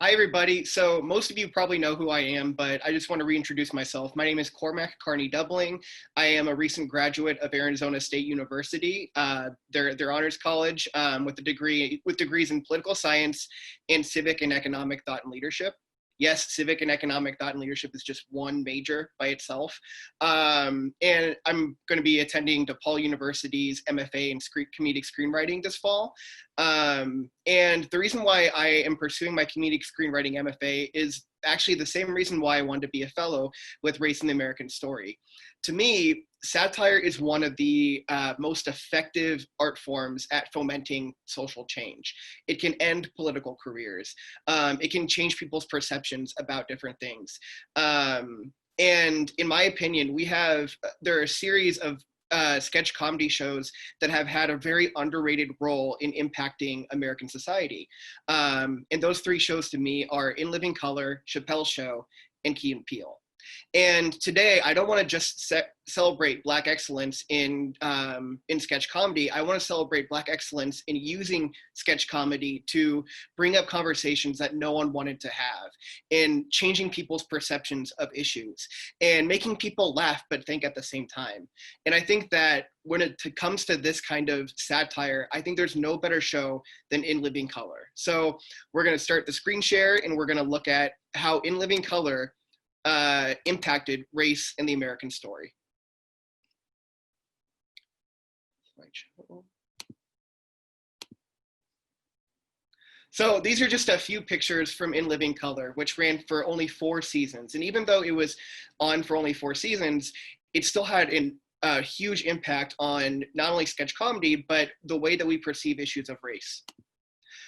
Hi, everybody. So most of you probably know who I am, but I just want to reintroduce myself. My name is Cormac Doebbeling. I am a recent graduate of Arizona State University, their honors college, with degrees in political science and civic and economic thought and leadership. Yes, civic and economic thought and leadership is just one major by itself. And I'm going to be attending DePaul University's MFA in comedic screenwriting this fall. And the reason why I am pursuing my comedic screenwriting MFA is actually the same reason why I wanted to be a fellow with Race in the American Story. To me, satire is one of the most effective art forms at fomenting social change. It can end political careers. It can change people's perceptions about different things. And in my opinion, there are a series of sketch comedy shows that have had a very underrated role in impacting American society. And those three shows to me are In Living Color, Chappelle's Show, and Key and Peele. And today, I don't want to just celebrate Black excellence in sketch comedy. I want to celebrate Black excellence in using sketch comedy to bring up conversations that no one wanted to have, and changing people's perceptions of issues, and making people laugh but think at the same time. And I think that when it comes to this kind of satire, I think there's no better show than In Living Color. So we're going to start the screen share, and we're going to look at how In Living Color impacted race in the American story. So these are just a few pictures from In Living Color, which ran for only 4 seasons. And even though it was on for only 4 seasons, it still had a huge impact on not only sketch comedy, but the way that we perceive issues of race.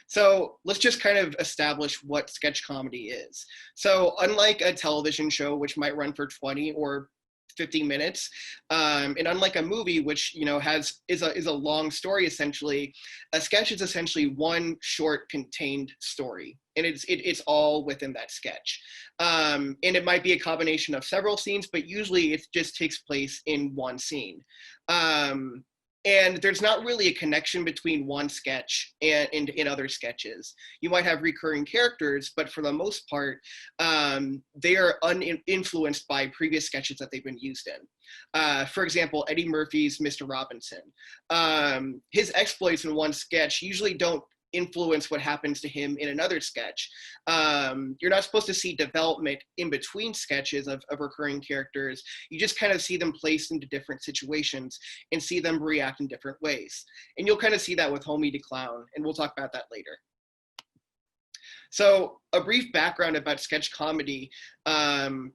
So let's just kind of establish what sketch comedy is. So unlike a television show, which might run for 20 or 50 minutes, and unlike a movie, which is a long story essentially, a sketch is essentially one short contained story, and it's all within that sketch. And it might be a combination of several scenes, but usually it just takes place in one scene. And there's not really a connection between one sketch and in other sketches. You might have recurring characters, but for the most part, they are uninfluenced by previous sketches that they've been used in. For example, Eddie Murphy's Mr. Robinson. His exploits in one sketch usually don't influence what happens to him in another sketch. You're not supposed to see development in between sketches of recurring characters. You just kind of see them placed into different situations and see them react in different ways. And you'll kind of see that with Homie the Clown, and we'll talk about that later. So a brief background about sketch comedy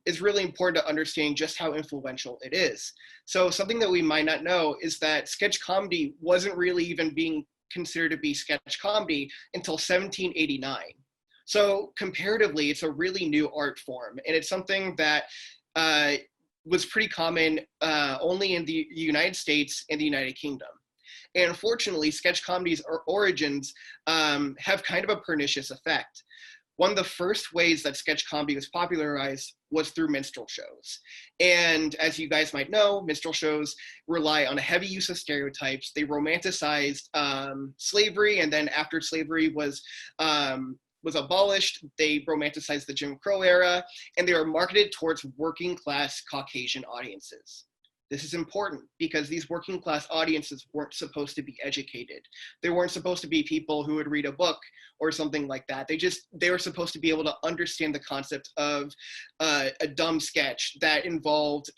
is really important to understand just how influential it is. So something that we might not know is that sketch comedy wasn't really even being considered to be sketch comedy until 1789. So comparatively, it's a really new art form, and it's something that was pretty common only in the United States and the United Kingdom. And unfortunately, sketch comedy's origins have kind of a pernicious effect. One of the first ways that sketch comedy was popularized was through minstrel shows. And as you guys might know, minstrel shows rely on a heavy use of stereotypes. They romanticized slavery, and then after slavery was abolished, they romanticized the Jim Crow era, and they were marketed towards working class Caucasian audiences. This is important because these working class audiences weren't supposed to be educated. They weren't supposed to be people who would read a book or something like that. They were supposed to be able to understand the concept of a dumb sketch that involved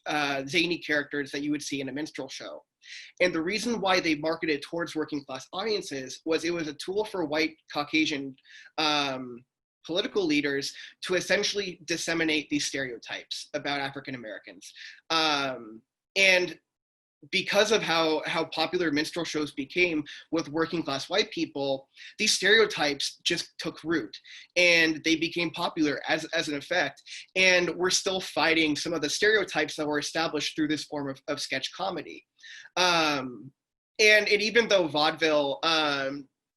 zany characters that you would see in a minstrel show. And the reason why they marketed towards working class audiences was it was a tool for white Caucasian political leaders to essentially disseminate these stereotypes about African Americans. And because of how popular minstrel shows became with working class white people, these stereotypes just took root and they became popular as an effect. And we're still fighting some of the stereotypes that were established through this form of sketch comedy. And even though vaudeville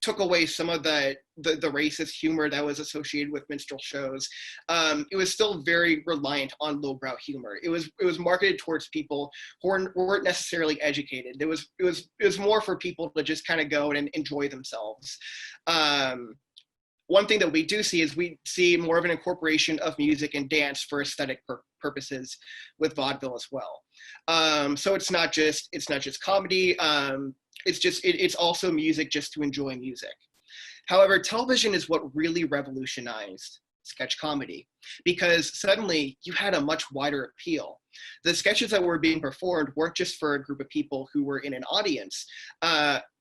took away some of the racist humor that was associated with minstrel shows, it was still very reliant on lowbrow humor. It was marketed towards people who weren't necessarily educated. It was more for people to just kind of go and enjoy themselves. one thing that we do see is we see more of an incorporation of music and dance for aesthetic purposes with vaudeville as well. So it's not just comedy. It's also music just to enjoy music. However, television is what really revolutionized sketch comedy, because suddenly you had a much wider appeal. The sketches that were being performed weren't just for a group of people who were in an audience,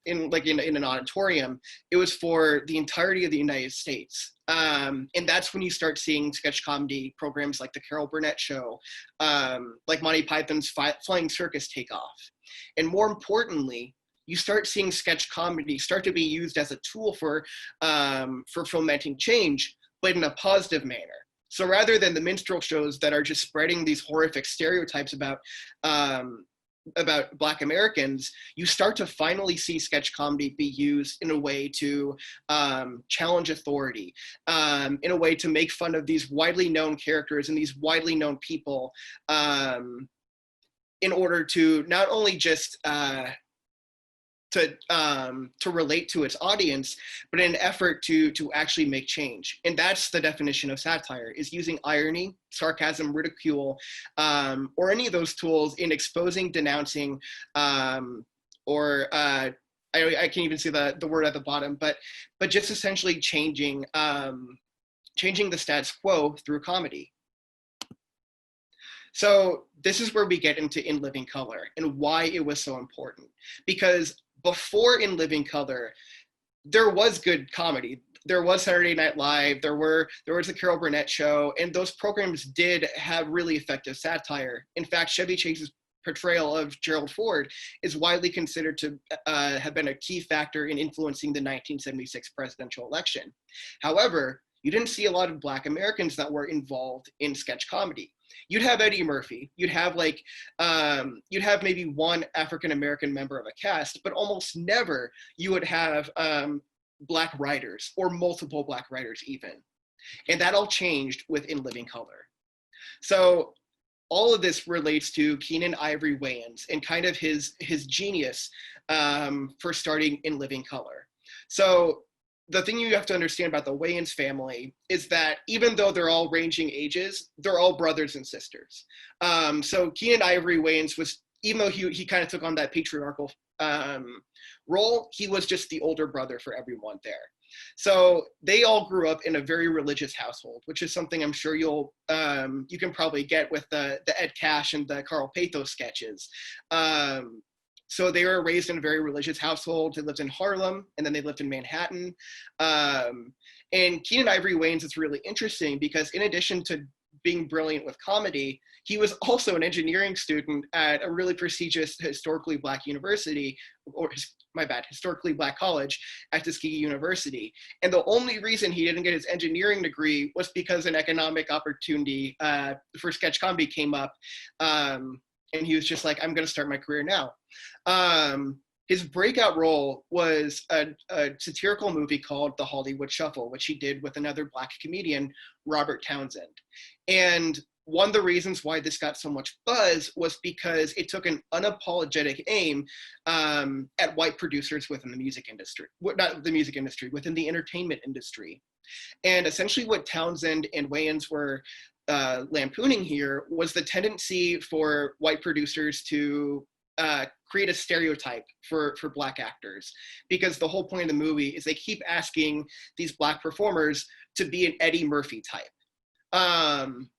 in an auditorium. It was for the entirety of the United States. And that's when you start seeing sketch comedy programs like the Carol Burnett Show, like Monty Python's Flying Circus take off. And more importantly, you start seeing sketch comedy start to be used as a tool for fomenting change, but in a positive manner. So rather than the minstrel shows that are just spreading these horrific stereotypes about Black Americans, you start to finally see sketch comedy be used in a way to challenge authority, in a way to make fun of these widely known characters and these widely known people, in order to not only just to relate to its audience, but in an effort to actually make change. And that's the definition of satire, is using irony, sarcasm, ridicule, or any of those tools in exposing, denouncing, or I can't even see the word at the bottom, but just essentially changing the status quo through comedy. So this is where we get into In Living Color and why it was so important. Because before In Living Color, there was good comedy. There was Saturday Night Live, there was the Carol Burnett Show, and those programs did have really effective satire. In fact, Chevy Chase's portrayal of Gerald Ford is widely considered to have been a key factor in influencing the 1976 presidential election. However, you didn't see a lot of Black Americans that were involved in sketch comedy. You'd have Eddie Murphy, you'd have maybe one African-American member of a cast, but almost never you would have Black writers, or multiple Black writers even. And that all changed with In Living Color. So all of this relates to Keenan Ivory Wayans and kind of his genius for starting In Living Color. So the thing you have to understand about the Wayans family is that even though they're all ranging ages, they're all brothers and sisters. So Keenan Ivory Wayans was, even though he kind of took on that patriarchal role, he was just the older brother for everyone there. So they all grew up in a very religious household, which is something I'm sure you can probably get with the Ed Cash and the Carl Pathos sketches. So they were raised in a very religious household. They lived in Harlem, and then they lived in Manhattan. And Keenan Ivory Wayans is really interesting because in addition to being brilliant with comedy, he was also an engineering student at a really prestigious historically Black university, historically Black college at Tuskegee University. And the only reason he didn't get his engineering degree was because an economic opportunity for sketch comedy came up. And he was just like, I'm going to start my career now. His breakout role was a satirical movie called The Hollywood Shuffle, which he did with another Black comedian, Robert Townsend. And one of the reasons why this got so much buzz was because it took an unapologetic aim at white producers within the music industry, not the music industry, within the entertainment industry. And essentially what Townsend and Wayans were lampooning here was the tendency for white producers to create a stereotype for Black actors, because the whole point of the movie is they keep asking these Black performers to be an Eddie Murphy type.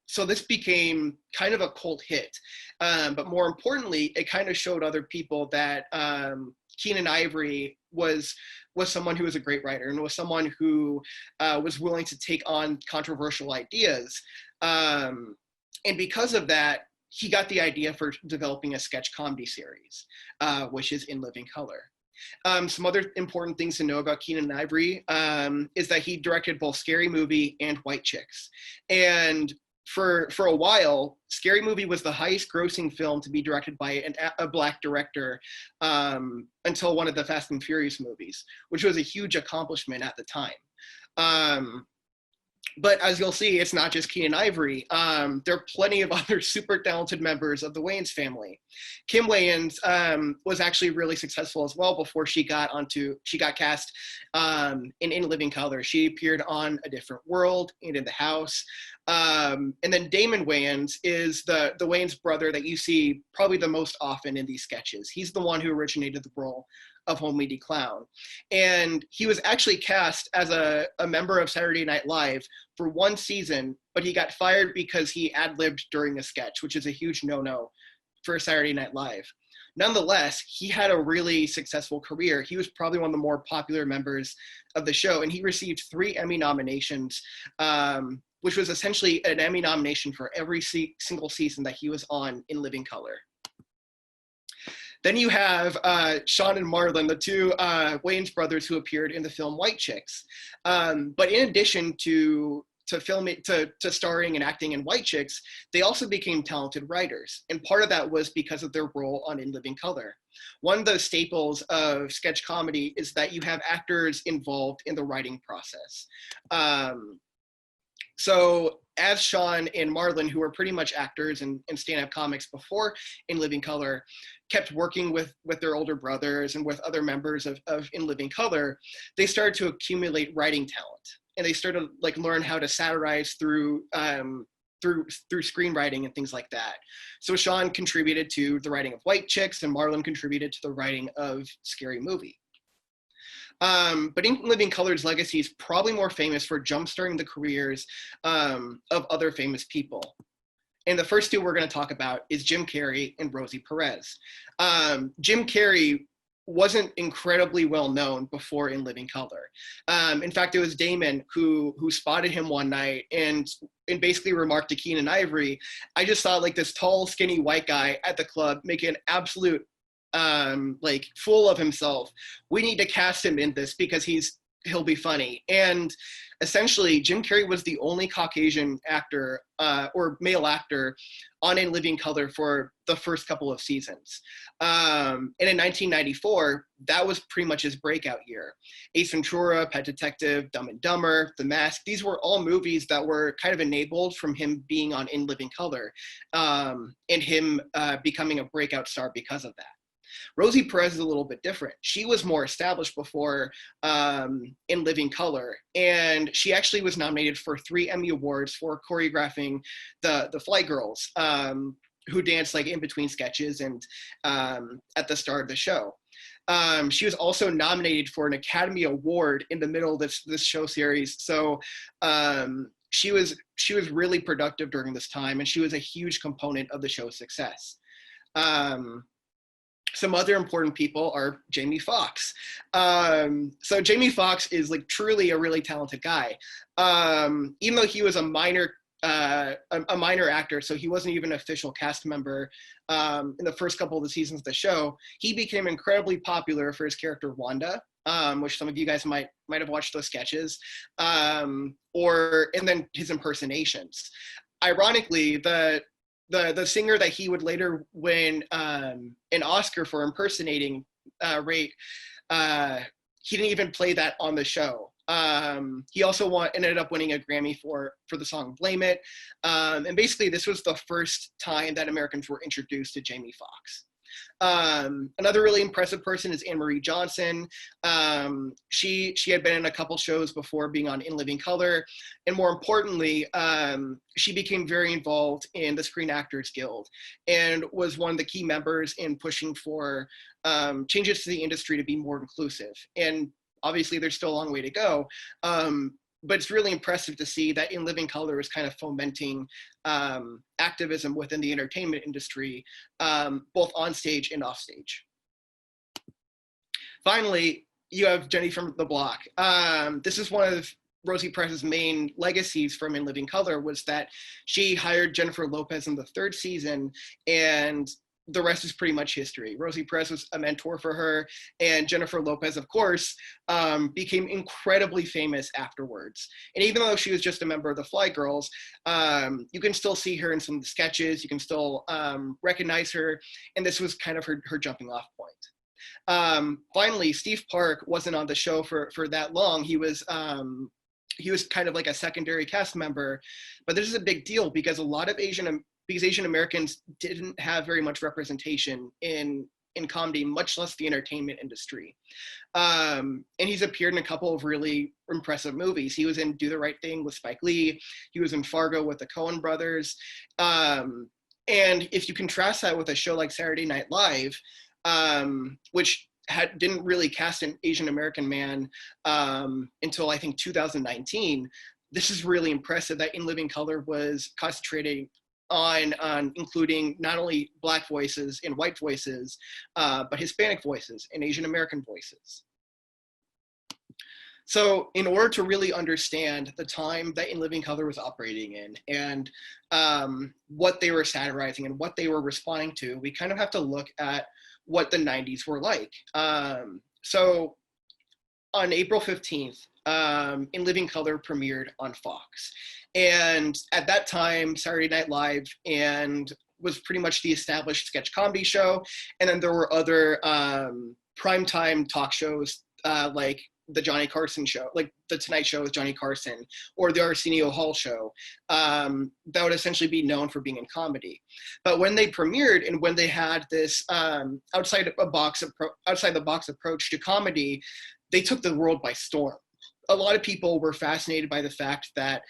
So this became kind of a cult hit, but more importantly, it kind of showed other people that Keenan Ivory was someone who was a great writer and was someone who was willing to take on controversial ideas. And because of that, he got the idea for developing a sketch comedy series, which is In Living Color. Some other important things to know about Keenan Ivory is that he directed both Scary Movie and White Chicks. And for a while, Scary Movie was the highest grossing film to be directed by a Black director until one of the Fast and Furious movies, which was a huge accomplishment at the time. But as you'll see, it's not just Keenan and Ivory. There are plenty of other super talented members of the Wayans family. Kim Wayans was actually really successful as well before she got cast in Living Color. She appeared on A Different World and In the House. And then Damon Wayans is the Wayans brother that you see probably the most often in these sketches. He's the one who originated the role of Homely Clown. And he was actually cast as a member of Saturday Night Live for one season, but he got fired because he ad-libbed during a sketch, which is a huge no-no for Saturday Night Live. Nonetheless, he had a really successful career. He was probably one of the more popular members of the show, and he received 3 Emmy nominations, which was essentially an Emmy nomination for every single season that he was on in Living Color. Then you have Shawn and Marlon, the 2 Wayans brothers who appeared in the film White Chicks. But in addition to starring and acting in White Chicks, they also became talented writers. And part of that was because of their role on In Living Color. One of the staples of sketch comedy is that you have actors involved in the writing process. So as Shawn and Marlon, who were pretty much actors and stand-up comics before In Living Color, kept working with their older brothers and with other members of In Living Color, they started to accumulate writing talent. And they started to like learn how to satirize through screenwriting and things like that. So Shawn contributed to the writing of White Chicks, and Marlon contributed to the writing of Scary Movie. But In Living Color's legacy is probably more famous for jumpstarting the careers of other famous people. And the first 2 we're going to talk about is Jim Carrey and Rosie Perez. Jim Carrey wasn't incredibly well known before In Living Color. In fact, it was Damon who spotted him one night and basically remarked to Keenan and Ivory, "I just saw like this tall, skinny white guy at the club making an absolute like full of himself. We need to cast him in this because he'll be funny." And essentially, Jim Carrey was the only Caucasian actor or male actor on In Living Color for the first couple of seasons. And in 1994, that was pretty much his breakout year. Ace Ventura, Pet Detective, Dumb and Dumber, The Mask, these were all movies that were kind of enabled from him being on In Living Color and him becoming a breakout star because of that. Rosie Perez is a little bit different. She was more established before In Living Color, and she actually was nominated for 3 Emmy Awards for choreographing the Fly Girls, who danced like in between sketches and at the start of the show. She was also nominated for an Academy Award in the middle of this show series. So she was really productive during this time, and she was a huge component of the show's success. Some other important people are Jamie Foxx. So Jamie Foxx is like truly a really talented guy. Even though he was a minor actor, so he wasn't even an official cast member in the first couple of the seasons of the show, he became incredibly popular for his character Wanda, which some of you guys might have watched those sketches, and then his impersonations. Ironically, the singer that he would later win an Oscar for impersonating, he didn't even play that on the show. He also ended up winning a Grammy for the song Blame It. And basically this was the first time that Americans were introduced to Jamie Foxx. Another really impressive person is Anne Marie Johnson. She had been in a couple shows before being on In Living Color, and more importantly, she became very involved in the Screen Actors Guild and was one of the key members in pushing for changes to the industry to be more inclusive. And obviously there's still a long way to go, but it's really impressive to see that In Living Color is kind of fomenting activism within the entertainment industry, both on stage and off stage. Finally, you have Jenny from the Block. This is one of Rosie Perez's main legacies from In Living Color, was that she hired Jennifer Lopez in the 3rd season, and the rest is pretty much history. Rosie Perez was a mentor for her, and Jennifer Lopez, of course, became incredibly famous afterwards. And even though she was just a member of the Fly Girls, you can still see her in some of the sketches, you can still recognize her, and this was kind of her jumping off point. Finally, Steve Park wasn't on the show for that long. He was he was kind of like a secondary cast member. But this is a big deal because a lot of Asian Americans didn't have very much representation in comedy, much less the entertainment industry. And he's appeared in a couple of really impressive movies. He was in Do the Right Thing with Spike Lee. He was in Fargo with the Coen brothers. And if you contrast that with a show like Saturday Night Live, which didn't really cast an Asian American man until I think 2019, this is really impressive that In Living Color was concentrating on including not only Black voices and white voices, but Hispanic voices and Asian American voices. So in order to really understand the time that In Living Color was operating in and what they were satirizing and what they were responding to, we kind of have to look at what the 90s were like. So on April 15th, In Living Color premiered on Fox. And at that time, Saturday Night Live was pretty much the established sketch comedy show. And then there were other primetime talk shows like the Johnny Carson show, like the Tonight Show with Johnny Carson, or the Arsenio Hall show, that would essentially be known for being in comedy. But when they premiered and when they had this outside the box approach to comedy, they took the world by storm. A lot of people were fascinated by the fact that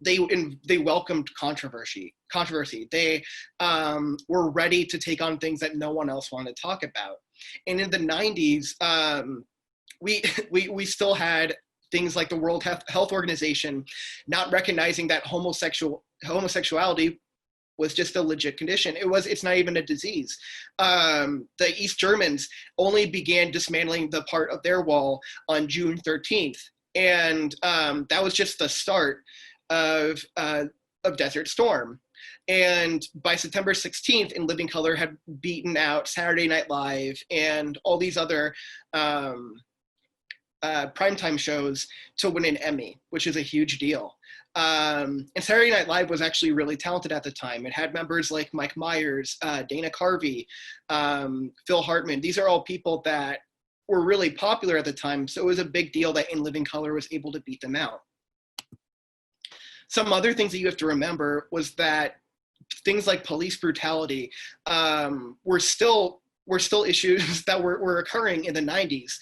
they welcomed controversy. They were ready to take on things that no one else wanted to talk about. And in the 90s, we still had things like the World Health Organization not recognizing that homosexuality was just a legit condition. It's not even a disease. The East Germans only began dismantling the part of their wall on June 13th. And that was just the start of Desert Storm. And by September 16th, In Living Color had beaten out Saturday Night Live and all these other primetime shows to win an Emmy, which is a huge deal. And Saturday Night Live was actually really talented at the time. It had members like Mike Myers, Dana Carvey, Phil Hartman. These are all people that were really popular at the time, so it was a big deal that In Living Color was able to beat them out. Some other things that you have to remember was that things like police brutality were still issues that were occurring in the 90s.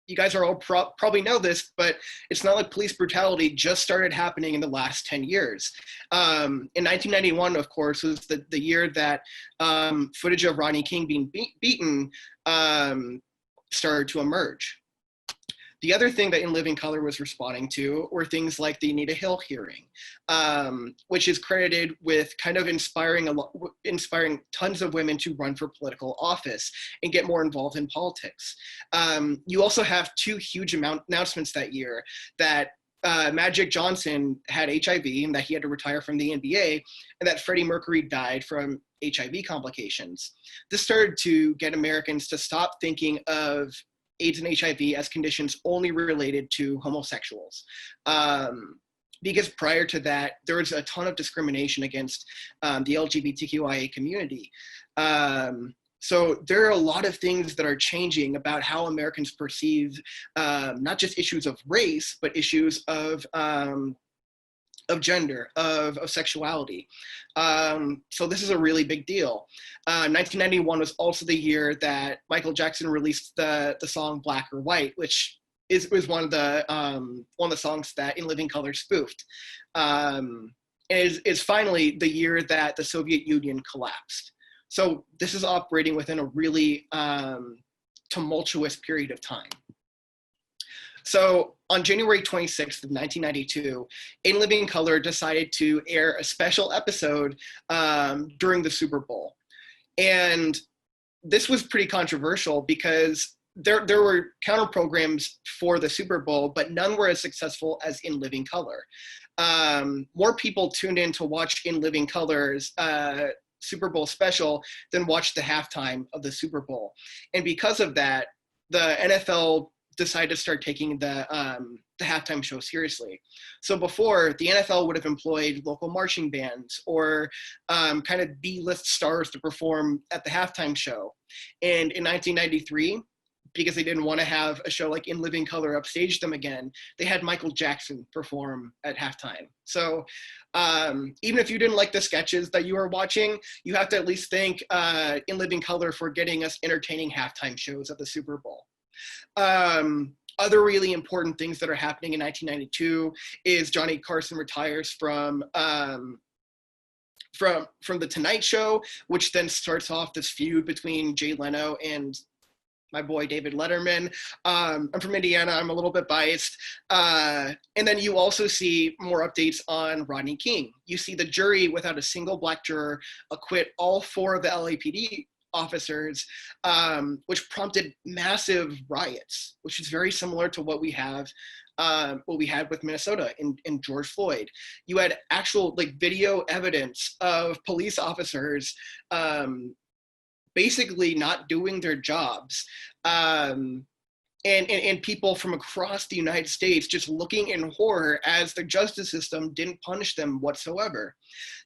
You guys are all probably know this, but it's not like police brutality just started happening in the last 10 years. In 1991, of course, was the year that footage of Rodney King being beaten started to emerge. The other thing that In Living Color was responding to were things like the Anita Hill hearing, which is credited with kind of inspiring tons of women to run for political office and get more involved in politics. You also have two huge announcements that year that Magic Johnson had HIV and that he had to retire from the NBA, and that Freddie Mercury died from HIV complications. This started to get Americans to stop thinking of AIDS and HIV as conditions only related to homosexuals. Because prior to that, there was a ton of discrimination against the LGBTQIA community. So there are a lot of things that are changing about how Americans perceive not just issues of race, but issues of gender, of sexuality. So this is a really big deal. 1991 was also the year that Michael Jackson released the song Black or White, which was one of the songs that In Living Color spoofed. And is finally the year that the Soviet Union collapsed. So this is operating within a really tumultuous period of time. So on January 26th of 1992, In Living Color decided to air a special episode during the Super Bowl. And this was pretty controversial because there were counter programs for the Super Bowl, but none were as successful as In Living Color. More people tuned in to watch In Living Color's Super Bowl special than watch the halftime of the Super Bowl. And because of that, the NFL decided to start taking the halftime show seriously. So before, the NFL would have employed local marching bands or kind of B-list stars to perform at the halftime show. And in 1993, because they didn't want to have a show like In Living Color upstage them again, they had Michael Jackson perform at halftime. So even if you didn't like the sketches that you were watching, you have to at least thank In Living Color for getting us entertaining halftime shows at the Super Bowl. Other really important things that are happening in 1992 is Johnny Carson retires from The Tonight Show, which then starts off this feud between Jay Leno and my boy David Letterman. I'm from Indiana. I'm a little bit biased. And then you also see more updates on Rodney King. You see the jury, without a single black juror, acquit all 4 of the LAPD officers, which prompted massive riots, which is very similar to what we had with Minnesota in George Floyd. You had actual video evidence of police officers basically not doing their jobs, and people from across the United States just looking in horror as the justice system didn't punish them whatsoever.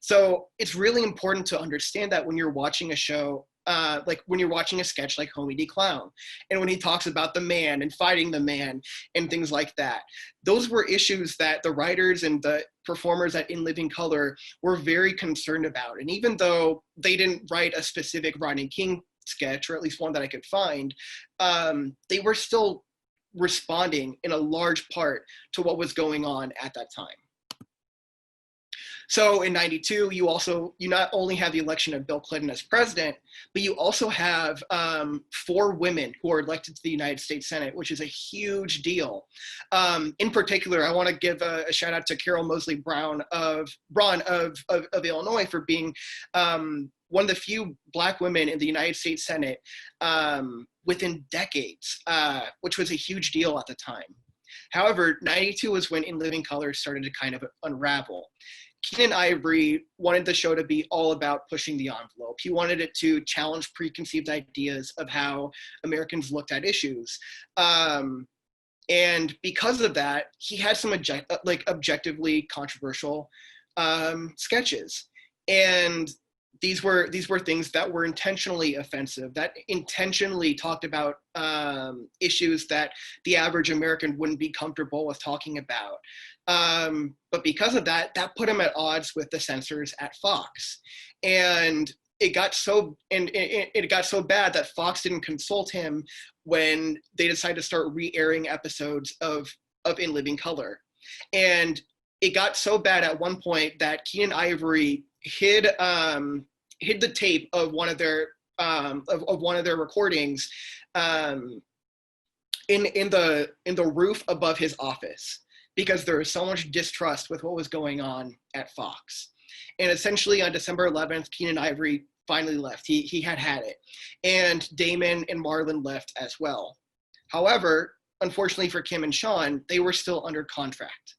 So it's really important to understand that when you're watching a show, when you're watching a sketch like Homie D. Clown, and when he talks about the man and fighting the man and things like that, those were issues that the writers and the performers at In Living Color were very concerned about. And even though they didn't write a specific Rodney King sketch, or at least one that I could find, they were still responding in a large part to what was going on at that time. So in 92, you not only have the election of Bill Clinton as president, but you also have 4 women who are elected to the United States Senate, which is a huge deal. In particular, I want to give a shout out to Carol Moseley Braun of Illinois for being one of the few Black women in the United States Senate within decades, which was a huge deal at the time. However, 92 was when In Living Color started to kind of unravel. Keenan Ivory wanted the show to be all about pushing the envelope. He wanted it to challenge preconceived ideas of how Americans looked at issues. And because of that, he had some objectively controversial sketches. And these were things that were intentionally offensive, that intentionally talked about issues that the average American wouldn't be comfortable with talking about. But because of that, that put him at odds with the censors at Foxx. And it got so bad that Foxx didn't consult him when they decided to start re-airing episodes of In Living Color. And it got so bad at one point that Keenan Ivory hid the tape of one of their recordings in the roof above his office, because there was so much distrust with what was going on at Foxx. And essentially on December 11th, Keenan Ivory finally left. He had it. And Damon and Marlon left as well. However, unfortunately for Kim and Shawn, they were still under contract.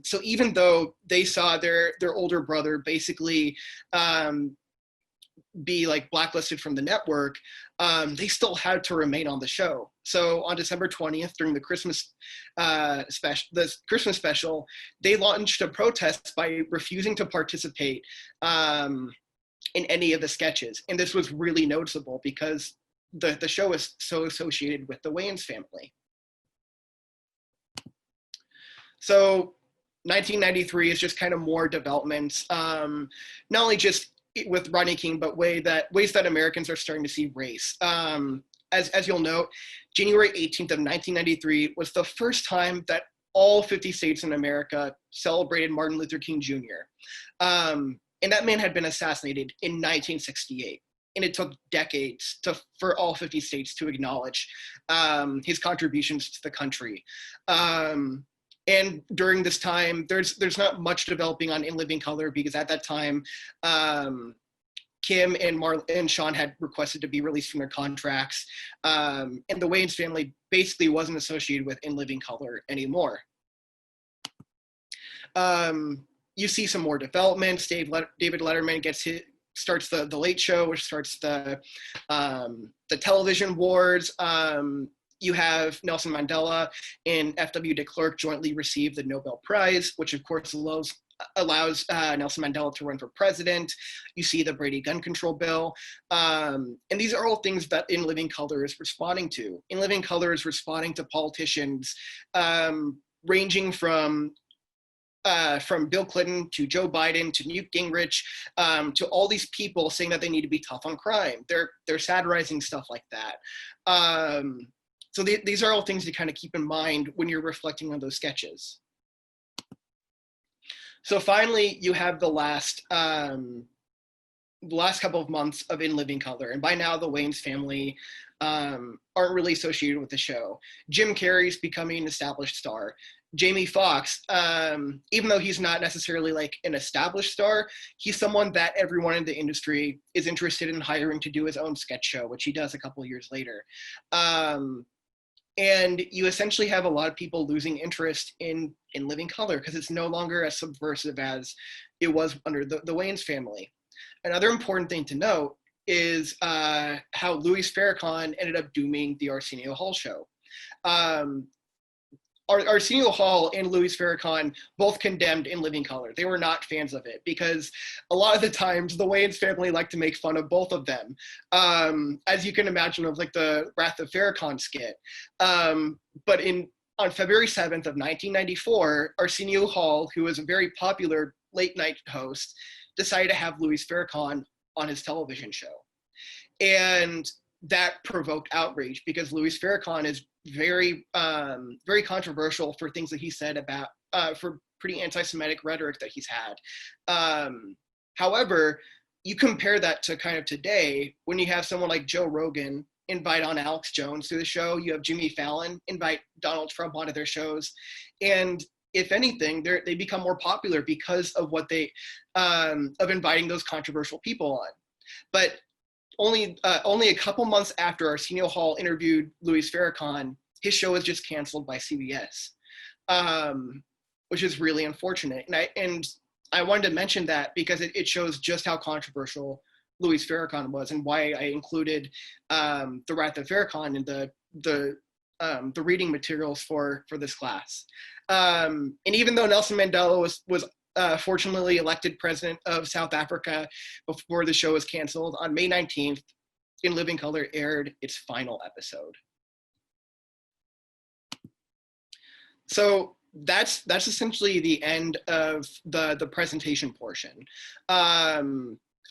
So even though they saw their older brother basically be blacklisted from the network, they still had to remain on the show. So on December 20th, during the Christmas special, they launched a protest by refusing to participate in any of the sketches. And this was really noticeable because the show is so associated with the Wayans family. So 1993 is just kind of more developments, not only just with Rodney King, but ways that Americans are starting to see race. As you'll note, January 18th of 1993 was the first time that all 50 states in America celebrated Martin Luther King Jr. And that man had been assassinated in 1968. And it took decades for all 50 states to acknowledge his contributions to the country. And during this time, there's not much developing on In Living Color, because at that time, Kim and Shawn had requested to be released from their contracts. And the Wayans family basically wasn't associated with In Living Color anymore. You see some more developments. David Letterman starts the Late Show, which starts the television wars. You have Nelson Mandela and F.W. de Klerk jointly receive the Nobel Prize, which of course allows allows Nelson Mandela to run for president. You see the Brady gun control bill. And these are all things that In Living Color is responding to. In Living Color is responding to politicians ranging from Bill Clinton to Joe Biden to Newt Gingrich to all these people saying that they need to be tough on crime. They're satirizing stuff like that. So these are all things to kind of keep in mind when you're reflecting on those sketches. So finally, you have the last couple of months of In Living Color, and by now the Wayans family aren't really associated with the show. Jim Carrey's becoming an established star. Jamie Foxx, even though he's not necessarily like an established star, he's someone that everyone in the industry is interested in hiring to do his own sketch show, which he does a couple years later. And you essentially have a lot of people losing interest in Living Color because it's no longer as subversive as it was under the Wayans family. Another important thing to note is how Louis Farrakhan ended up dooming the Arsenio Hall show. Arsenio Hall and Louis Farrakhan both condemned In Living Color. They were not fans of it because a lot of the times the Wayans family liked to make fun of both of them. As you can imagine, of like the Wrath of Farrakhan skit. But on February 7th of 1994, Arsenio Hall, who was a very popular late night host, decided to have Louis Farrakhan on his television show. And that provoked outrage because Louis Farrakhan is very controversial for things that he said about for pretty anti-Semitic rhetoric that he's had. However, you compare that to kind of today when you have someone like Joe Rogan invite on Alex Jones to the show, you have Jimmy Fallon invite Donald Trump onto their shows, and if anything, they become more popular because of what they of inviting those controversial people on. But only a couple months after Arsenio Hall interviewed Louis Farrakhan, his show was just canceled by CBS, which is really unfortunate. And I wanted to mention that because it shows just how controversial Louis Farrakhan was and why I included the Wrath of Farrakhan in the reading materials for this class. And even though Nelson Mandela was fortunately elected president of South Africa before the show was canceled, on May 19th, In Living Color aired its final episode. So that's essentially the end of the presentation portion.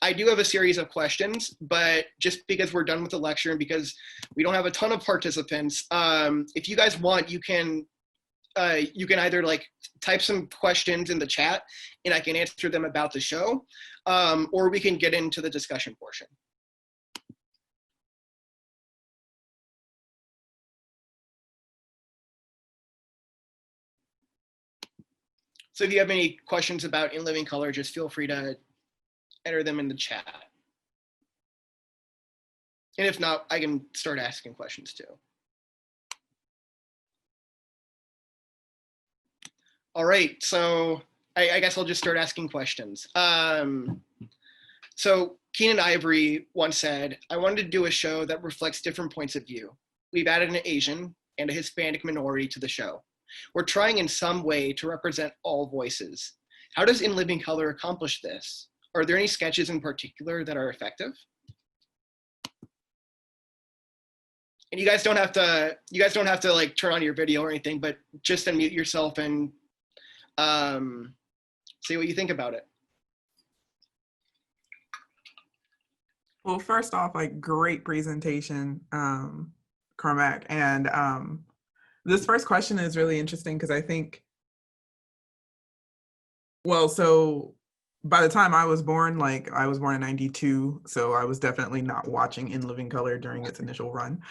I do have a series of questions, but just because we're done with the lecture and because we don't have a ton of participants, if you guys want, you can either like type some questions in the chat and I can answer them about the show, or we can get into the discussion portion. So if you have any questions about In Living Color, just feel free to enter them in the chat. And if not, I can start asking questions too. All right, so I guess I'll just start asking questions. So Keenan Ivory once said, I wanted to do a show that reflects different points of view. We've added an Asian and a Hispanic minority to the show. We're trying in some way to represent all voices. How does In Living Color accomplish this? Are there any sketches in particular that are effective? And you guys don't have to like turn on your video or anything, but just unmute yourself and see what you think about it. Well, first off, like great presentation, Cormac. And this first question is really interesting because I think, well, so by the time I was born, like I was born in 92, so I was definitely not watching In Living Color during its initial run.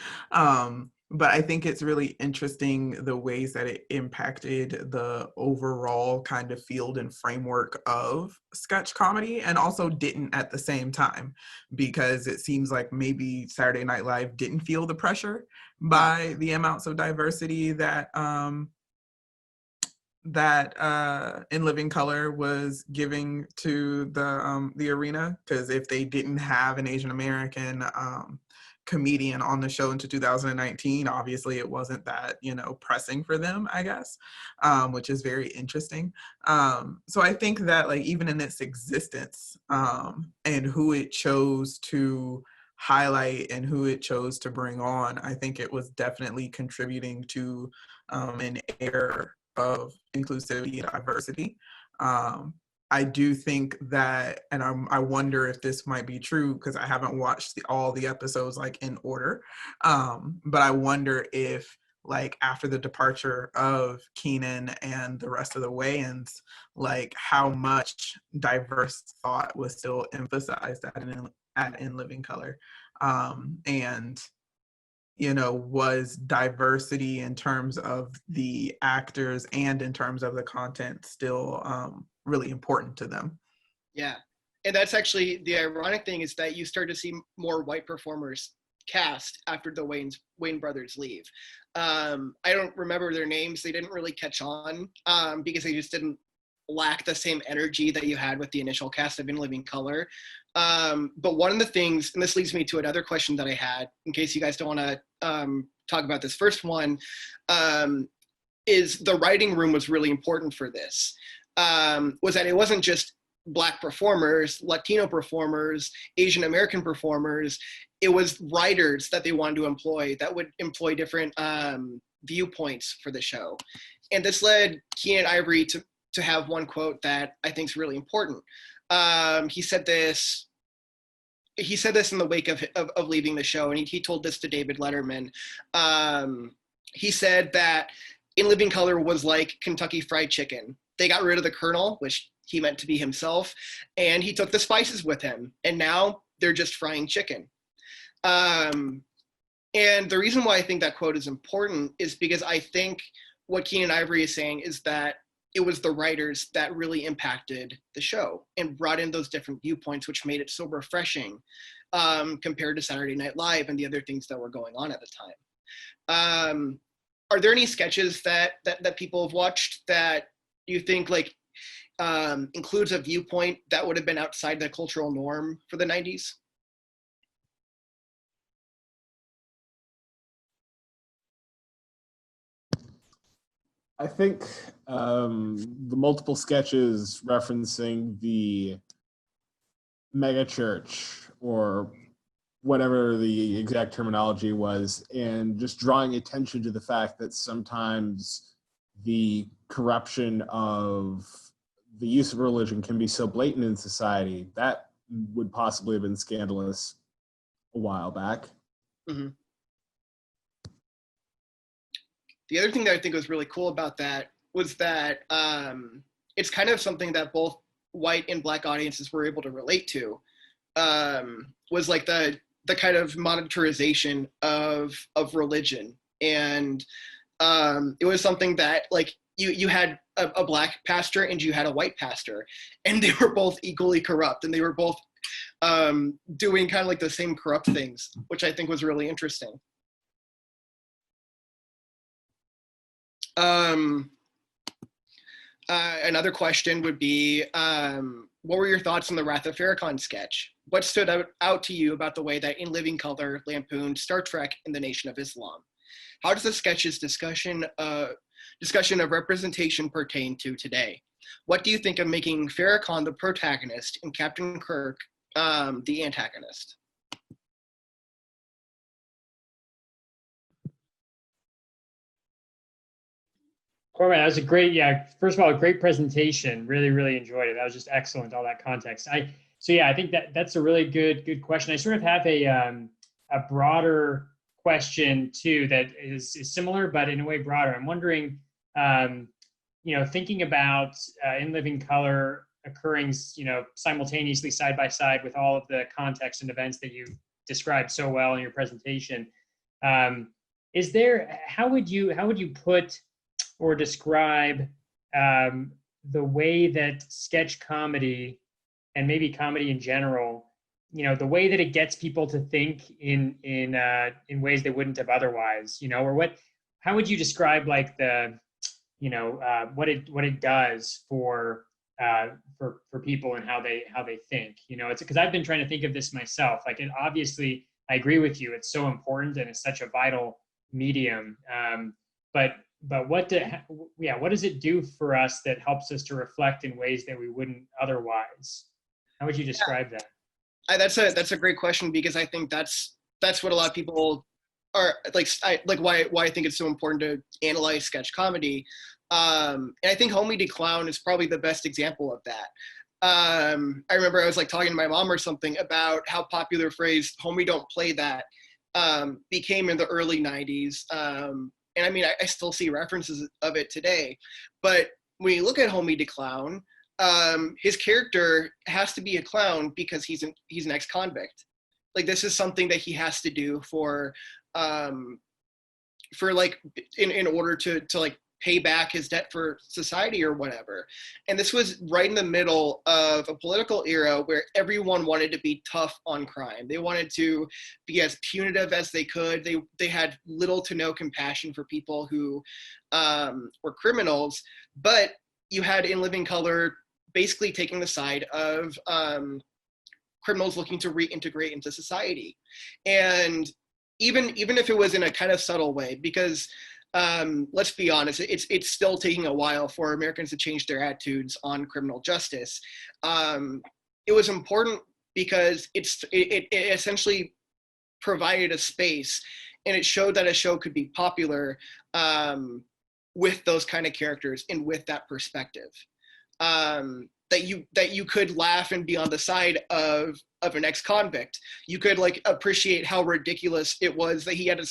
But I think it's really interesting the ways that it impacted the overall kind of field and framework of sketch comedy, and also didn't at the same time, because it seems like maybe Saturday Night Live didn't feel the pressure by the amounts of diversity that In Living Color was giving to the arena, because if they didn't have an Asian American comedian on the show into 2019. Obviously, it wasn't that, pressing for them, I guess, which is very interesting. So I think that, like, even in its existence, and who it chose to highlight and who it chose to bring on, I think it was definitely contributing to an air of inclusivity and diversity. I do think that, and I wonder if this might be true because I haven't watched all the episodes like in order, but I wonder if, like, after the departure of Keenan and the rest of the Wayans, like, how much diverse thought was still emphasized in Living Color, and was diversity in terms of the actors and in terms of the content still really important to them. Yeah. And that's actually the ironic thing, is that you start to see more white performers cast after the Wayne brothers leave. I don't remember their names. They didn't really catch on because they just didn't lack the same energy that you had with the initial cast of In Living Color. But one of the things, and this leads me to another question that I had, in case you guys don't want to talk about this first one, is the writing room was really important for this. Was that it wasn't just Black performers, Latino performers, Asian American performers. It was writers that they wanted to employ that would employ different viewpoints for the show. And this led Keenan Ivory to have one quote that I think is really important. He said this in the wake of leaving the show, and he told this to David Letterman. He said that In Living Color was like Kentucky Fried Chicken. They got rid of the Colonel, which he meant to be himself, and he took the spices with him, and now they're just frying chicken. And the reason why I think that quote is important is because I think what Keenan Ivory is saying is that it was the writers that really impacted the show and brought in those different viewpoints, which made it so refreshing compared to Saturday Night Live and the other things that were going on at the time. Are there any sketches that people have watched that you think like includes a viewpoint that would have been outside the cultural norm for the 90s? I think the multiple sketches referencing the mega church, or whatever the exact terminology was, and just drawing attention to the fact that sometimes the corruption of the use of religion can be so blatant in society, that would possibly have been scandalous a while back. Mm-hmm. The other thing that I think was really cool about that was that it's kind of something that both white and Black audiences were able to relate to, was like the kind of monetarization of religion. And it was something that, like, you had a Black pastor and you had a white pastor, and they were both equally corrupt, and they were both doing kind of like the same corrupt things, which I think was really interesting. Another question would be, what were your thoughts on the Wrath of Farrakhan sketch? What stood out to you about the way that In Living Color lampooned Star Trek and the Nation of Islam? How does the sketch's discussion of representation pertain to today? What do you think of making Farrakhan the protagonist and Captain Kirk the antagonist? Cormac, that was a great, first of all, a great presentation. Really, really enjoyed it. That was just excellent, all that context. I think that's a really good question. I sort of have a broader question too that is similar, but in a way broader. I'm wondering, thinking about In Living Color occurring, simultaneously side by side with all of the context and events that you described so well in your presentation. How would you put or describe the way that sketch comedy, and maybe comedy in general, the way that it gets people to think in ways they wouldn't have otherwise, or how would you describe like the, what it does for people and how they think? It's because I've been trying to think of this myself. Like, it obviously, I agree with you. It's so important and it's such a vital medium. But what does it do for us that helps us to reflect in ways that we wouldn't otherwise? How would you describe that? That's a great question, because I think that's what a lot of people are why I think it's so important to analyze sketch comedy. And I think Homie de Clown is probably the best example of that. I remember I was like talking to my mom or something about how popular the phrase "homie, don't play that" became in the early 90s. And I mean, I still see references of it today. But when you look at Homie de Clown, his character has to be a clown because he's an ex-convict. Like, this is something that he has to do for like in order to like pay back his debt for society or whatever. And this was right in the middle of a political era where everyone wanted to be tough on crime. They wanted to be as punitive as they could. They had little to no compassion for people who were criminals. But you had In Living Color basically taking the side of criminals looking to reintegrate into society. And even if it was in a kind of subtle way, because let's be honest, it's still taking a while for Americans to change their attitudes on criminal justice. It was important because it essentially provided a space, and it showed that a show could be popular with those kind of characters and with that perspective. That you could laugh and be on the side of an ex-convict. You could like appreciate how ridiculous it was that he had to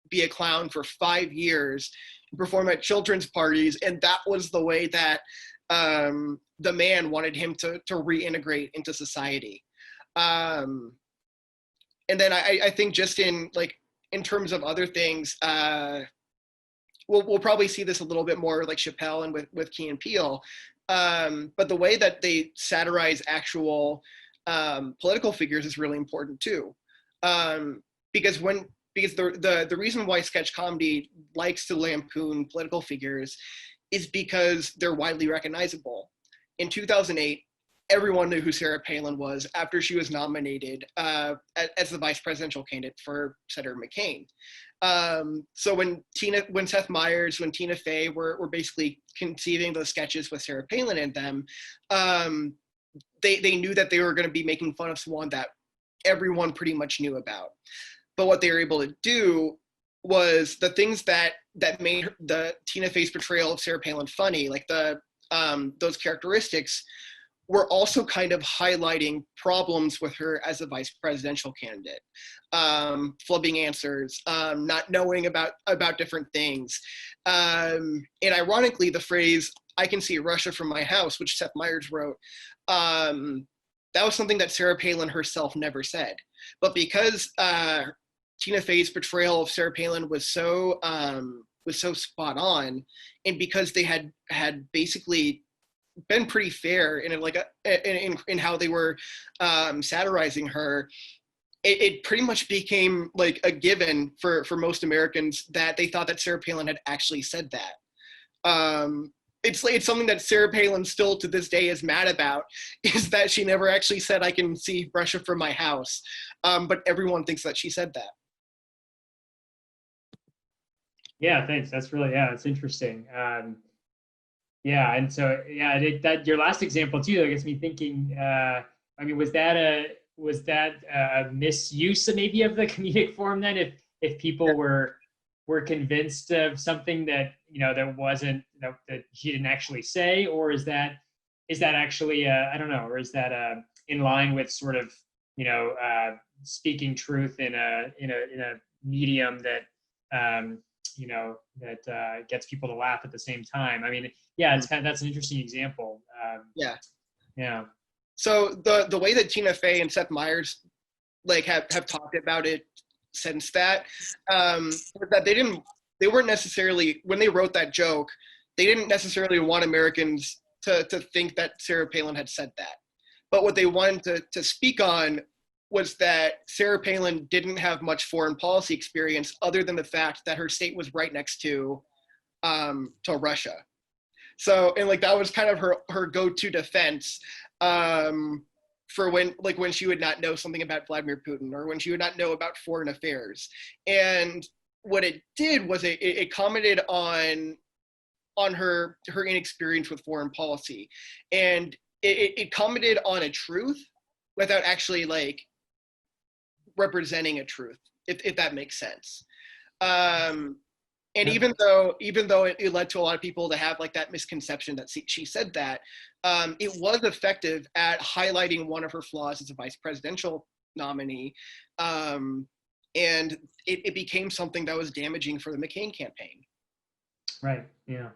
be a clown for 5 years, perform at children's parties, and that was the way that the man wanted him to reintegrate into society. And then I think just in terms of other things, we'll probably see this a little bit more like Chappelle and with Key and Peele. But the way that they satirize actual political figures is really important too. Because the reason why sketch comedy likes to lampoon political figures is because they're widely recognizable. In 2008, everyone knew who Sarah Palin was after she was nominated as the vice presidential candidate for Senator McCain. So when Seth Meyers, when Tina Fey were basically conceiving those sketches with Sarah Palin in them, they knew that they were going to be making fun of someone that everyone pretty much knew about. But what they were able to do was the things that made the Tina Fey's portrayal of Sarah Palin funny, like those characteristics, were also kind of highlighting problems with her as a vice presidential candidate. Flubbing answers, not knowing about different things. And ironically, the phrase, "I can see Russia from my house," which Seth Meyers wrote, that was something that Sarah Palin herself never said. But because Tina Fey's portrayal of Sarah Palin was so spot on, and because they had basically been pretty fair in how they were satirizing her, it pretty much became like a given for most Americans that they thought that Sarah Palin had actually said that. It's something that Sarah Palin still to this day is mad about, is that she never actually said, "I can see Russia from my house." But everyone thinks that she said that. Yeah, thanks. That's really, it's interesting. Yeah, and so that your last example too, that gets me thinking. I mean, was that a misuse maybe of the comedic form then? If people were convinced of something that that wasn't that she didn't actually say, or is that actually I don't know, or is that in line with sort of speaking truth in a medium that that gets people to laugh at the same time? I mean, yeah, that's an interesting example. Yeah. So the way that Tina Fey and Seth Meyers have talked about it since that, that they weren't necessarily, when they wrote that joke, they didn't necessarily want Americans to think that Sarah Palin had said that. But what they wanted to speak on was that Sarah Palin didn't have much foreign policy experience other than the fact that her state was right next to Russia. So, and that was kind of her go-to defense. for when she would not know something about Vladimir Putin, or when she would not know about foreign affairs. And what it did was it commented on her inexperience with foreign policy, and it commented on a truth without actually like representing a truth, if that makes sense. And even though it led to a lot of people to have like that misconception that she said that, it was effective at highlighting one of her flaws as a vice presidential nominee. And it became something that was damaging for the McCain campaign. Right. Yeah.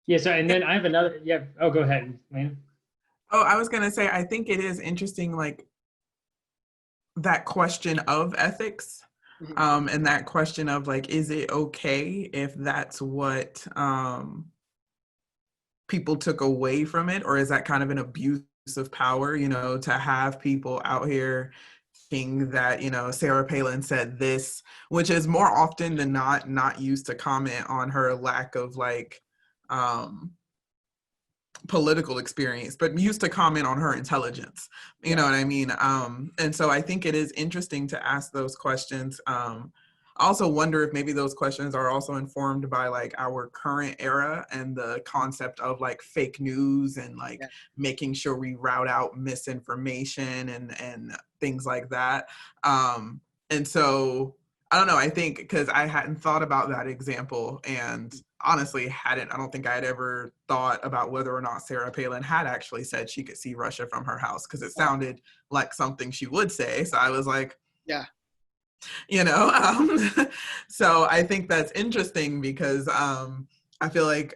Yeah. So, and then I have another. Yeah. Oh, go ahead, man. Oh, I was gonna say, I think it is interesting, like that question of ethics. And that question of like, is it okay if that's what people took away from it, or is that kind of an abuse of power, you know, to have people out here thinking that, you know, Sarah Palin said this, which is more often than not used to comment on her lack of like political experience, but used to comment on her intelligence, you know what I mean? And so I think it is interesting to ask those questions. I also wonder if maybe those questions are also informed by like our current era and the concept of like fake news and like making sure we route out misinformation and things like that. And so I don't know, I think because I hadn't thought about that example, and honestly I don't think I had ever thought about whether or not Sarah Palin had actually said she could see Russia from her house, because it sounded like something she would say. So I was like, yeah, you know, so I think that's interesting because I feel like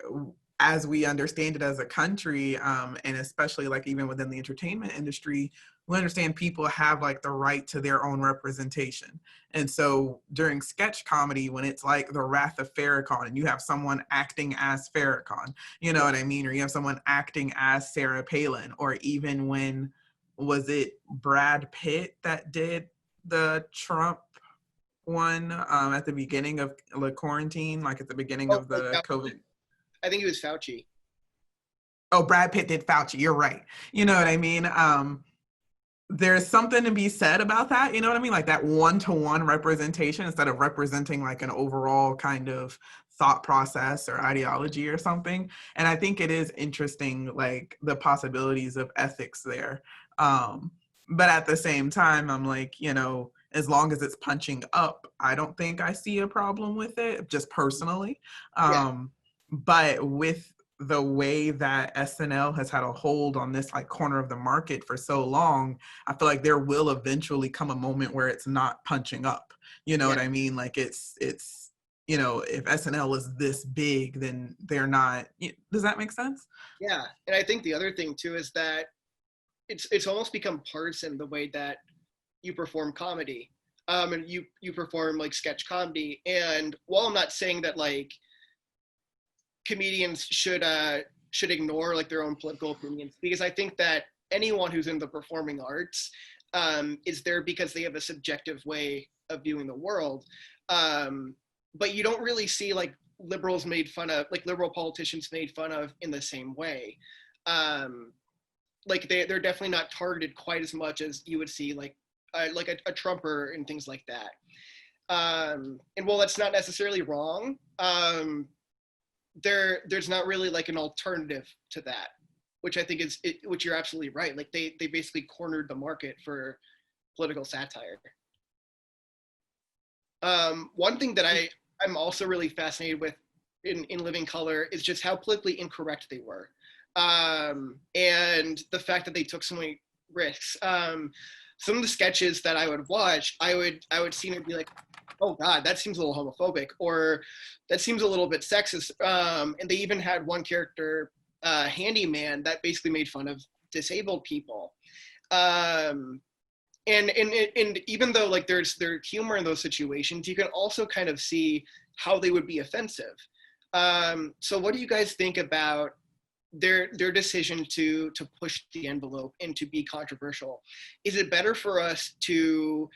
as we understand it as a country, and especially like even within the entertainment industry, we understand people have like the right to their own representation. And so during sketch comedy, when it's like the Wrath of Farrakhan and you have someone acting as Farrakhan, you know what I mean? Or you have someone acting as Sarah Palin, or even when, was it Brad Pitt that did the Trump one at the beginning of the quarantine, like at the beginning of the COVID? I think it was Fauci. Oh, Brad Pitt did Fauci. You're right. You know what I mean? There's something to be said about that. You know what I mean? Like that one-to-one representation instead of representing like an overall kind of thought process or ideology or something. And I think it is interesting, like the possibilities of ethics there. But at the same time, I'm like, you know, as long as it's punching up, I don't think I see a problem with it, just personally. But with the way that SNL has had a hold on this like corner of the market for so long, I feel like there will eventually come a moment where it's not punching up. You know what I mean? Like it's, you know, if SNL is this big, then they're not. Does that make sense? Yeah, and I think the other thing too is that it's almost become partisan the way that you perform comedy, and you perform like sketch comedy. And while I'm not saying that like comedians should ignore like their own political opinions, because I think that anyone who's in the performing arts is there because they have a subjective way of viewing the world. But you don't really see like liberals made fun of, like liberal politicians made fun of in the same way. Like they're definitely not targeted quite as much as you would see like a Trumper and things like that. And while that's not necessarily wrong, there's not really like an alternative to that, which I think is which you're absolutely right. Like they basically cornered the market for political satire. One thing that I'm also really fascinated with in Living Color is just how politically incorrect they were. And the fact that they took so many risks. Some of the sketches that I would watch, I would see and be like, oh God, that seems a little homophobic, or that seems a little bit sexist. And they even had one character, Handyman, that basically made fun of disabled people. And even though like there's humor in those situations, you can also kind of see how they would be offensive. So what do you guys think about their decision to push the envelope and to be controversial? Is it better for us to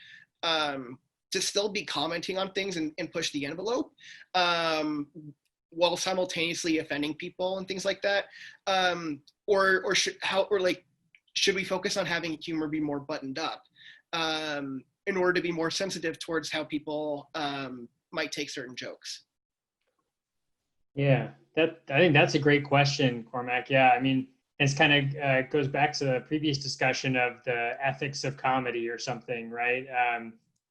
still be commenting on things and push the envelope while simultaneously offending people and things like that? Or should we focus on having humor be more buttoned up in order to be more sensitive towards how people might take certain jokes? Yeah, I think that's a great question, Cormac. Yeah, I mean, it's kind of goes back to the previous discussion of the ethics of comedy or something, right?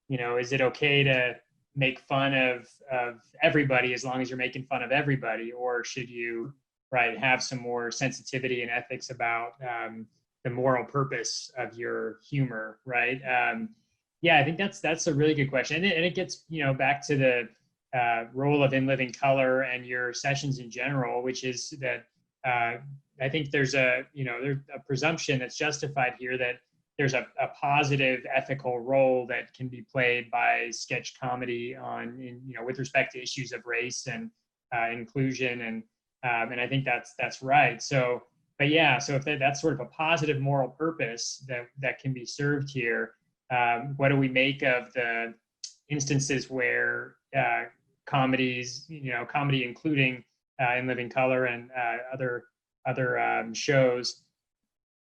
Is it okay to make fun of everybody as long as you're making fun of everybody, or should you, right, have some more sensitivity and ethics about the moral purpose of your humor, right? Yeah, I think that's a really good question, and it gets back to the role of In Living Color and your sessions in general, which is that I think there's a presumption that's justified here that there's a positive ethical role that can be played by sketch comedy with respect to issues of race and inclusion, and I think that's right. So, but yeah, so if that's sort of a positive moral purpose that can be served here, what do we make of the instances where comedy including In Living Color and other shows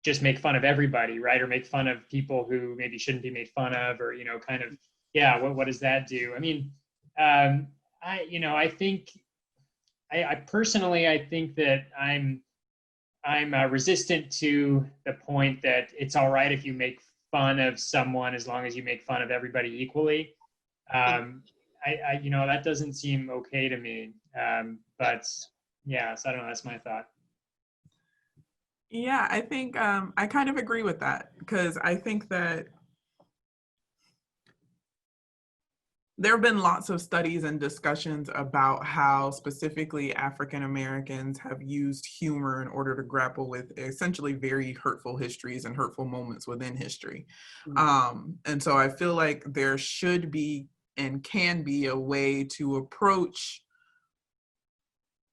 just make fun of everybody, right? Or make fun of people who maybe shouldn't be made fun of, or kind of, yeah. What does that do? I mean, I think I personally I think that I'm resistant to the point that it's all right if you make fun of someone as long as you make fun of everybody equally. That doesn't seem okay to me. But yeah, so I don't know. That's my thought. Yeah, I think I kind of agree with that, because I think that there have been lots of studies and discussions about how specifically African Americans have used humor in order to grapple with essentially very hurtful histories and hurtful moments within history. And so I feel like there should be and can be a way to approach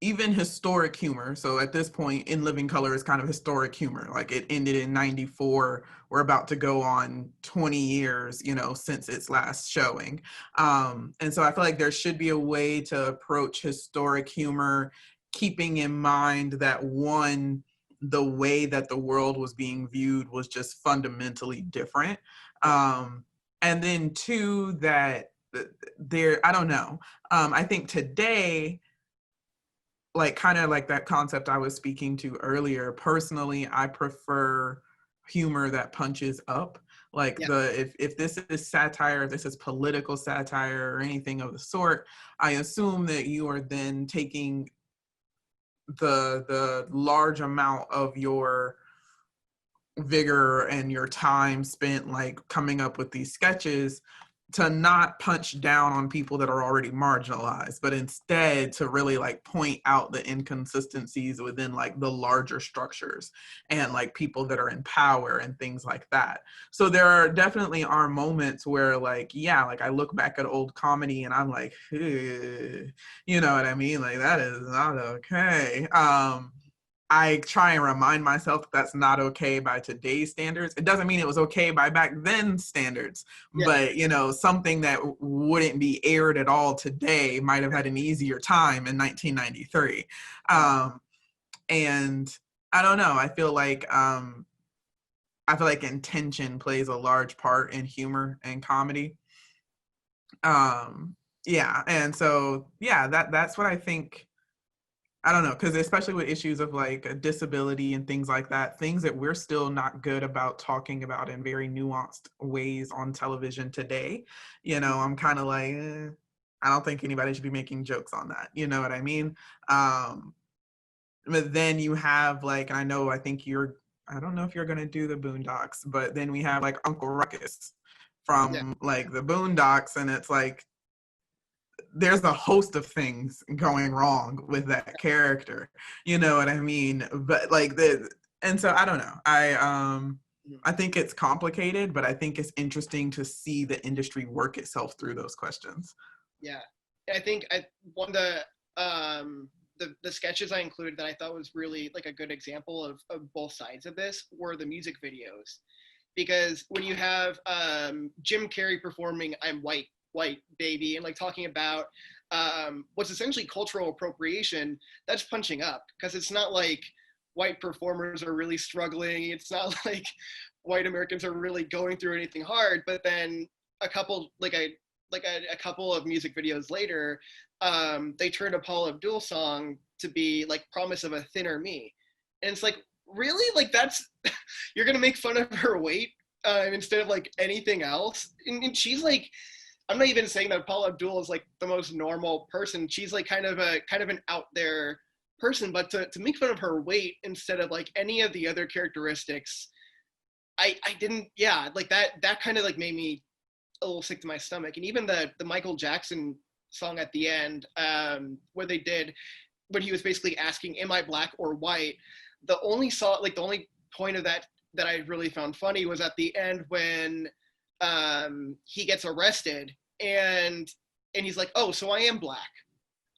even historic humor. So at this point, In Living Color is kind of historic humor. Like, it ended in 94. We're about to go on 20 years, since its last showing. And so I feel like there should be a way to approach historic humor, keeping in mind that, one, the way that the world was being viewed was just fundamentally different. And then two, that I don't know. I think today, like, kind of like that concept I was speaking to earlier, personally, I prefer humor that punches up. Like, if this is satire, if this is political satire or anything of the sort, I assume that you are then taking the large amount of your vigor and your time spent like coming up with these sketches to not punch down on people that are already marginalized, but instead to really like point out the inconsistencies within like the larger structures and like people that are in power and things like that. So there definitely are moments where like, yeah, like I look back at old comedy and I'm like, you know what I mean? Like, that is not okay. I try and remind myself that that's not okay by today's standards. It doesn't mean it was okay by back then standards, but something that wouldn't be aired at all today might have had an easier time in 1993. And I don't know. I feel like intention plays a large part in humor and comedy. Yeah, and so that's what I think. I don't know, because especially with issues of like disability and things like that, things that we're still not good about talking about in very nuanced ways on television today, I'm kind of like, I don't think anybody should be making jokes on that. You know what I mean? But then you have like, I don't know if you're going to do the Boondocks, but then we have like Uncle Ruckus from like the Boondocks, and it's like, there's a host of things going wrong with that character, you know what I mean? But like and so I don't know. I think it's complicated, but I think it's interesting to see the industry work itself through those questions. Yeah, I think one of the sketches I included that I thought was really like a good example of both sides of this were the music videos, because when you have Jim Carrey performing "I'm White Baby" and like talking about what's essentially cultural appropriation, that's punching up, because it's not like white performers are really struggling. It's not like white Americans are really going through anything hard. But then a couple couple of music videos later, they turned a Paula Abdul song to be like Promise of a Thinner Me. And it's like, really? Like, that's, you're going to make fun of her weight instead of like anything else? And she's like, I'm not even saying that Paula Abdul is like the most normal person. She's like kind of an out there person, but to make fun of her weight instead of like any of the other characteristics, I didn't, yeah, like that kind of like made me a little sick to my stomach. And even the Michael Jackson song at the end, where they did, when he was basically asking, am I black or white? The only point of that I really found funny was at the end when he gets arrested and he's like, oh, so I am black.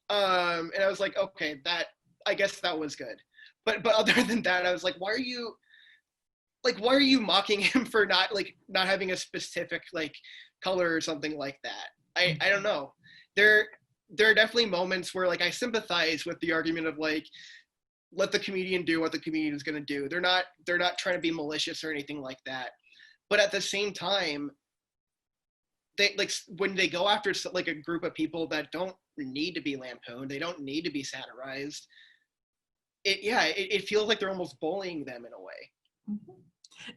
And I was like, okay, I guess that was good. But other than that, I was like, why are you mocking him for not having a specific like color or something like that? I don't know. There are definitely moments where like I sympathize with the argument of like, let the comedian do what the comedian is going to do. They're not trying to be malicious or anything like that. But at the same time, they like when they go after like a group of people that don't need to be lampooned, they don't need to be satirized. It feels like they're almost bullying them in a way.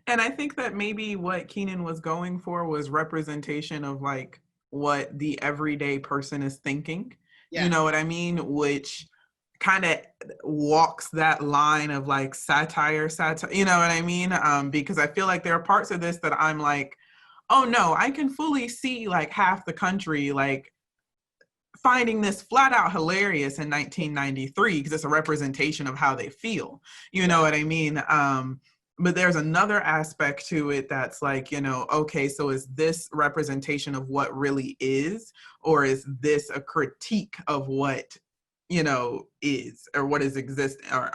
And I think that maybe what Keenan was going for was representation of like what the everyday person is thinking. Yeah. You know what I mean? Which kind of walks that line of like satire, you know what I mean? Because I feel like there are parts of this that I'm like, oh no, I can fully see like half the country like finding this flat out hilarious in 1993 because it's a representation of how they feel. You know what I mean? But there's another aspect to it that's like, you know, okay, so is this representation of what really is, or is this a critique of what, you know, is, or what is existing, or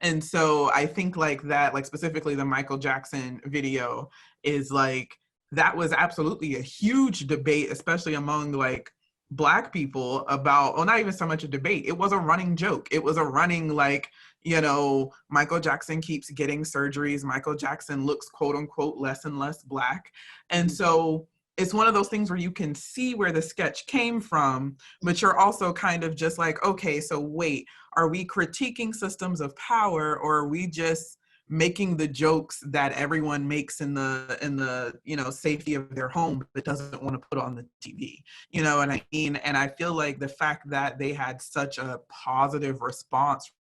and so I think like that, like specifically the Michael Jackson video is like, that was absolutely a huge debate, especially among like Black people about, well, not even so much a debate, it was a running joke. It was a running like, you know, Michael Jackson keeps getting surgeries. Michael Jackson looks quote unquote less and less Black. And so it's one of those things where you can see where the sketch came from, but you're also kind of just like, okay, so wait, are we critiquing systems of power, or are we just making the jokes that everyone makes in the you know, safety of their home but doesn't want to put on the TV? You know what I mean? And I feel like the fact that they had such a positive response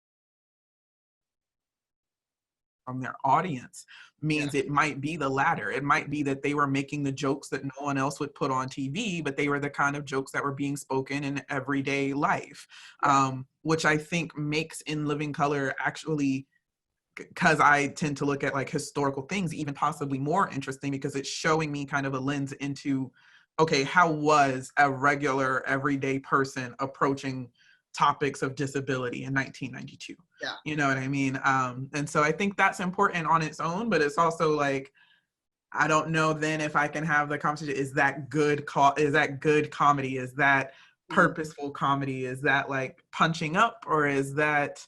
from their audience means it might be the latter. It might be that they were making the jokes that no one else would put on TV, but they were the kind of jokes that were being spoken in everyday life, which I think makes In Living Color actually, because I tend to look at like historical things, even possibly more interesting, because it's showing me kind of a lens into, okay, how was a regular everyday person approaching topics of disability in 1992? Yeah. You know what I mean? And so I think that's important on its own, but it's also like, I don't know then if I can have the conversation, is that good comedy? Is that purposeful comedy? Is that like punching up, or is that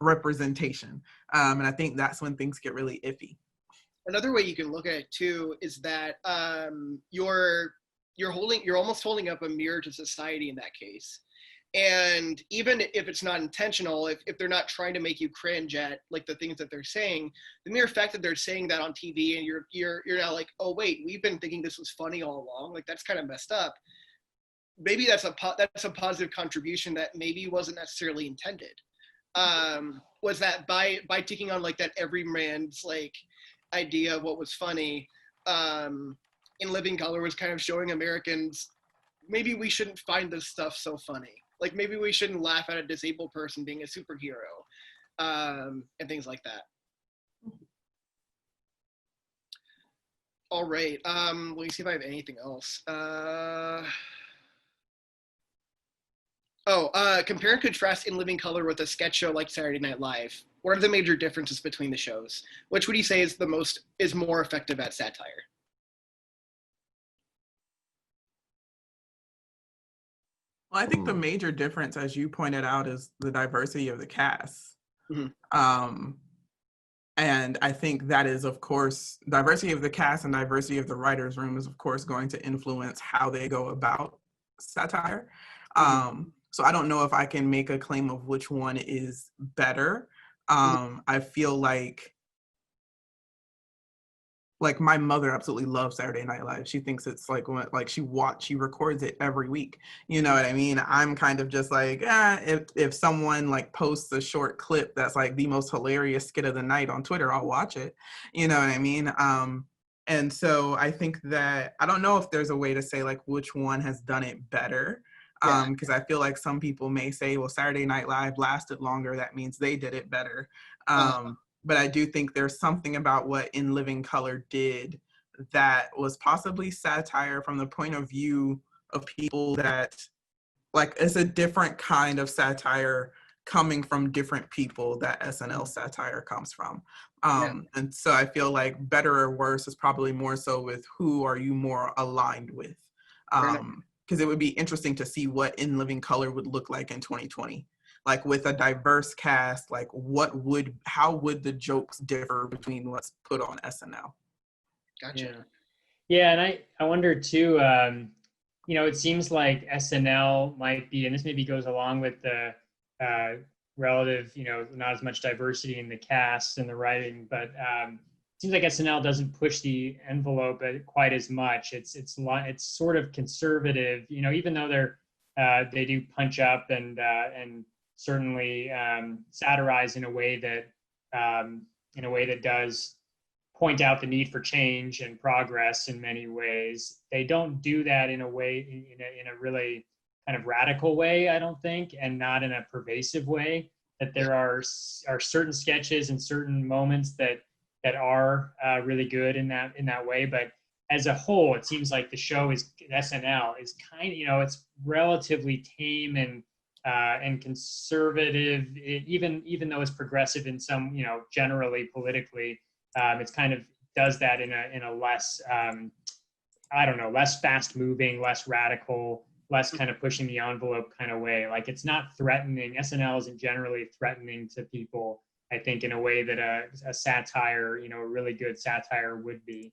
representation? And I think that's when things get really iffy. Another way you can look at it too is that you're almost holding up a mirror to society in that case. And even if it's not intentional, if they're not trying to make you cringe at like the things that they're saying, the mere fact that they're saying that on TV and you're now like, oh wait, we've been thinking this was funny all along, like that's kind of messed up. Maybe that's a positive contribution that maybe wasn't necessarily intended. Was that by taking on like that everyman's like idea of what was funny, In Living Color was kind of showing Americans, maybe we shouldn't find this stuff so funny. Like maybe we shouldn't laugh at a disabled person being a superhero, and things like that. All right, let me see if I have anything else. Compare and contrast In Living Color with a sketch show like Saturday Night Live. What are the major differences between the shows? Which would you say is more effective at satire? Well, I think the major difference, as you pointed out, is the diversity of the cast. And I think that is, of course, diversity of the cast and diversity of the writers' room is, of course, going to influence how they go about satire. So I don't know if I can make a claim of which one is better. I feel like my mother absolutely loves Saturday Night Live. She thinks it's like she records it every week. You know what I mean? I'm kind of just like, if someone like posts a short clip that's like the most hilarious skit of the night on Twitter, I'll watch it. You know what I mean? And so I think that I don't know if there's a way to say like which one has done it better. Because I feel like some people may say, well, Saturday Night Live lasted longer. That means they did it better. But I do think there's something about what In Living Color did that was possibly satire from the point of view of people that, like, it's a different kind of satire coming from different people that SNL satire comes from. And so I feel like better or worse is probably more so with who are you more aligned with. Because it would be interesting to see what In Living Color would look like in 2020. Like with a diverse cast, like how would the jokes differ between what's put on SNL? Gotcha. Yeah, and I wonder too, it seems like SNL might be, and this maybe goes along with the relative, not as much diversity in the cast and the writing, but it seems like SNL doesn't push the envelope quite as much. It's sort of conservative, even though they do punch up and certainly satirize in a way that does point out the need for change and progress in many ways. They don't do that in a way, in a really kind of radical way, I don't think, and not in a pervasive way. That there are certain sketches and certain moments that are really good in that way, but as a whole, it seems like the show SNL is kind of, it's relatively tame and conservative, even though it's progressive in some, generally politically, it's kind of does that in a less, less fast moving, less radical, less kind of pushing the envelope kind of way. Like it's not threatening. SNL isn't generally threatening to people, I think, in a way that a satire, a really good satire would be.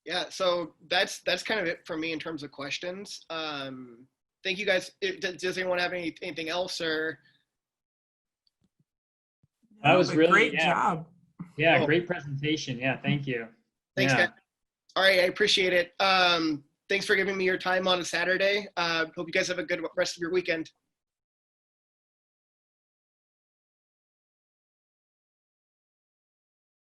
Yeah, so that's kind of it for me in terms of questions. Thank you guys. Does anyone have anything else or? That was really great job. Yeah, great presentation. Yeah, thank you. Thanks, guys. All right, I appreciate it. Thanks for giving me your time on a Saturday. Hope you guys have a good rest of your weekend.